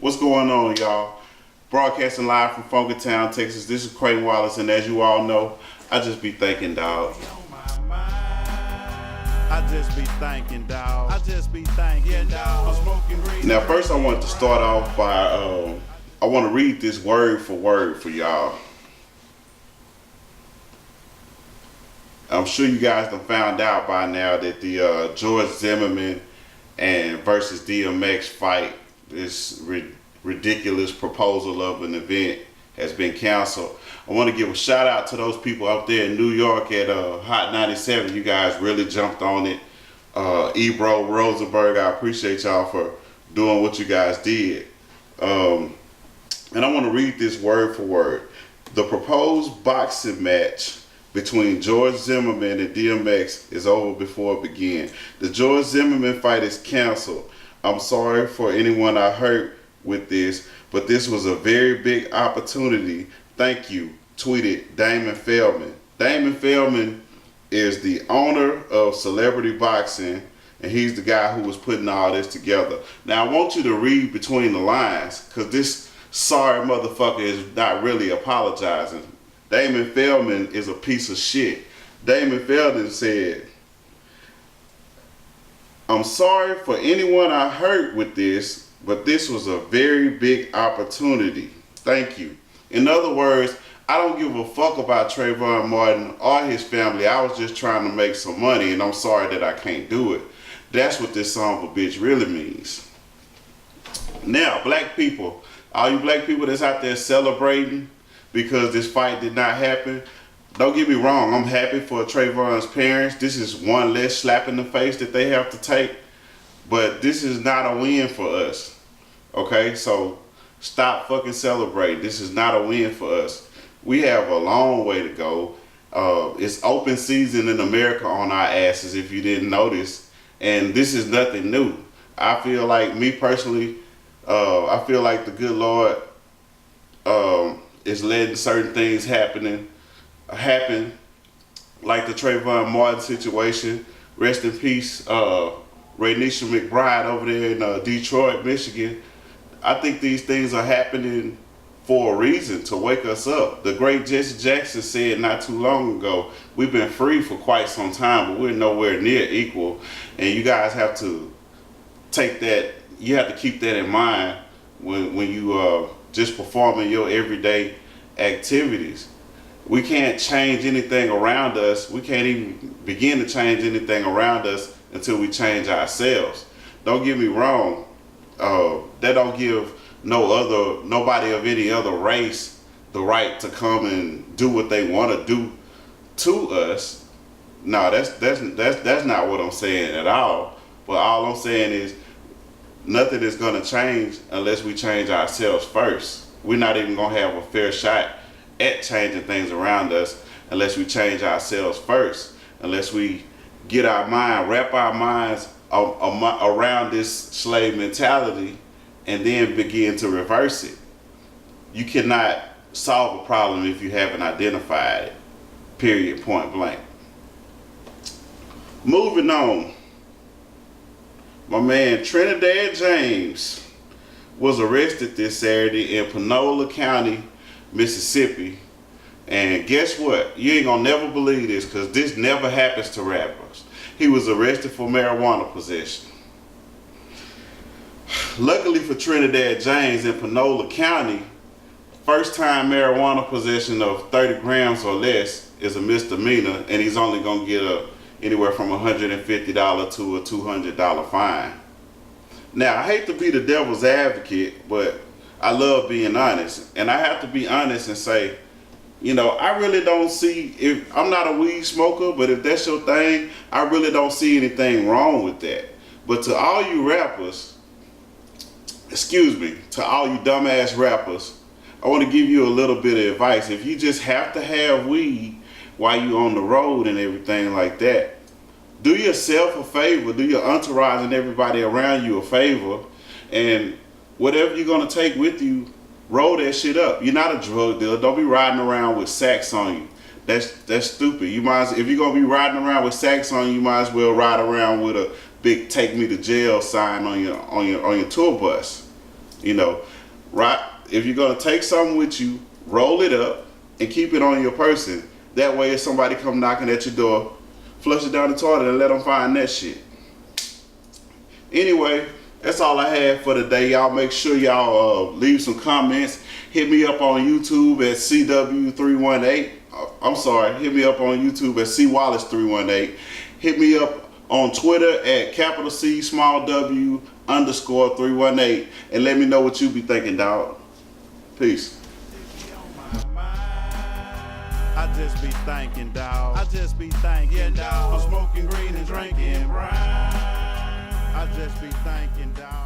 What's going on, y'all? Broadcasting live from Funkytown, Texas. This is Creighton, Wallace, and as you all know, I just be thinking, dog. I just be thinking, dog. I just be thinking, dog. Now, first I want to start off by, I want to read this word for word for y'all. I'm sure you guys done found out by now that the George Zimmerman and versus DMX fight, this ridiculous proposal of an event, has been canceled. I want to give a shout out to those people up there in New York at Hot 97. You guys really jumped on it. Ebro, Rosenberg, I appreciate y'all for doing what you guys did. And I want to read this word for word. The proposed boxing match between George Zimmerman and DMX is over before it began. The George Zimmerman fight is canceled. I'm sorry for anyone I hurt with this, but this was a very big opportunity. Thank you, tweeted Damon Feldman. Damon Feldman is the owner of Celebrity Boxing, and he's the guy who was putting all this together. Now, I want you to read between the lines, because this sorry motherfucker is not really apologizing. Damon Feldman is a piece of shit. Damon Feldman said, I'm sorry for anyone I hurt with this, but this was a very big opportunity. Thank you. In other words, I don't give a fuck about Trayvon Martin or his family. I was just trying to make some money, and I'm sorry that I can't do it. That's what this son of a bitch really means. Now, black people, all you black people that's out there celebrating because this fight did not happen, don't get me wrong, I'm happy for Trayvon's parents. This is one less slap in the face that they have to take, but this is not a win for us. Okay, so stop fucking celebrating. This is not a win for us. We have a long way to go. It's open season in America on our asses, if you didn't notice, and this is nothing new. I feel like, me personally, I feel like the good Lord is letting certain things happen, like the Trayvon Martin situation. Rest in peace, Raynisha McBride over there in Detroit, Michigan. I think these things are happening for a reason, to wake us up. The great Jesse Jackson said not too long ago, we've been free for quite some time, but we're nowhere near equal. And you guys have to take that, you have to keep that in mind when you just performing your everyday activities. We can't change anything around us. We can't even begin to change anything around us until we change ourselves. Don't get me wrong. That don't give nobody of any other race the right to come and do what they want to do to us. No, that's not what I'm saying at all. But all I'm saying is nothing is going to change unless we change ourselves first. We're not even going to have a fair shot at changing things around us unless we change ourselves first. Unless we get our mind, wrap our minds around this slave mentality and then begin to reverse it. You cannot solve a problem if you haven't identified it. Period, point blank. Moving on. My man Trinidad James was arrested this Saturday in Panola County, Mississippi. And guess what? You ain't gonna never believe this, because this never happens to rappers. He was arrested for marijuana possession. Luckily for Trinidad James, in Panola County, first time marijuana possession of 30 grams or less is a misdemeanor, and he's only gonna get anywhere from $150 to a $200 fine. Now, I hate to be the devil's advocate, but I love being honest. And I have to be honest and say, you know, I really don't see, if I'm not a weed smoker, but if that's your thing, I really don't see anything wrong with that. But to all you rappers, to all you dumbass rappers, I want to give you a little bit of advice. If you just have to have weed while you're on the road and everything like that, do yourself a favor, do your entourage and everybody around you a favor, and whatever you're going to take with you, roll that shit up. You're not a drug dealer. Don't be riding around with sacks on you. That's stupid. You might, if you're going to be riding around with sacks on you, you might as well ride around with a big "take me to jail" sign on your tour bus. You know, right? If you're gonna take something with you, roll it up and keep it on your person. That way, if somebody come knocking at your door, flush it down the toilet and let them find that shit. Anyway, that's all I had for today. Y'all make sure y'all leave some comments. Hit me up on YouTube at CW318. I'm sorry, hit me up on YouTube at CWallace318. Hit me up on Twitter at capital C small W underscore 318 and let me know what you be thinking, dog. Peace. I just be thinking, dawg. I just be thinking, dawg. I'm smoking green and drinking brown. I just be thinking, dawg.